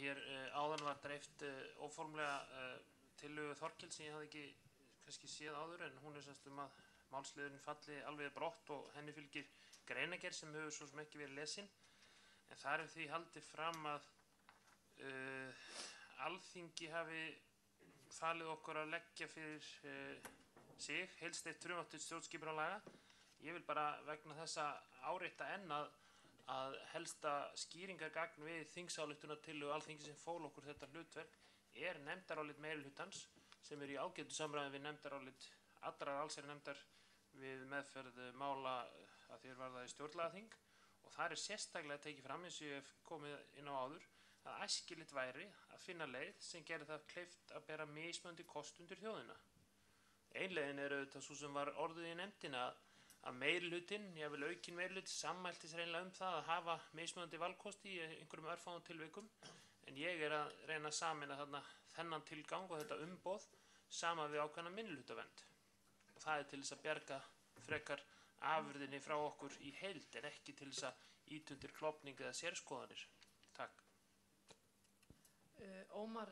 hér áðan var dreift óformlega tillögu Þorkels sem ég hafði ekki kannski séð áður, en hún semst að málsliðurinn falli alveg brott og henni fylgir greinargerð sem hefur svo sem ekki verið lesin. En þar því haldið fram að Alþingi hafi falið okkur að leggja fyrir sig heildstætt frumvarp til stjórnskipunarlaga. Ég vil bara vegna þessa árétta enn að helsta skýringargagn við þingsályktunartillögu Alþingis sem fól okkur þetta hlutverk nefndarálit meirihlutans sem í ágætu samræmi við nefndarálit allrar allsherjarnefndar við meðferð mála að því varðaði stjórnlagaþing, og þar sérstaklega tekið fram, eins og ég hef komið inn á áður, að æskilegt væri að finna leið sem gerði það kleift að bera mismunandi kost undir þjóðina. Ein leiðin auðvitað svo sem var orðuð í nefndina að meirihlutinn, jafnvel aukinn meirihluti, sammæltis reynilega það að hafa mismunandi valkosti í einhverjum örfáum tilvikum, en ég að reyna að sameina þennan tilgang og þetta umboð saman við ákveðna minnihlutavernd. Og það til þess að bjarga frekar afurðinni frá okkur í heild en ekki til þess að ýta undir klofning eða sérskoðanir. Takk. Ómar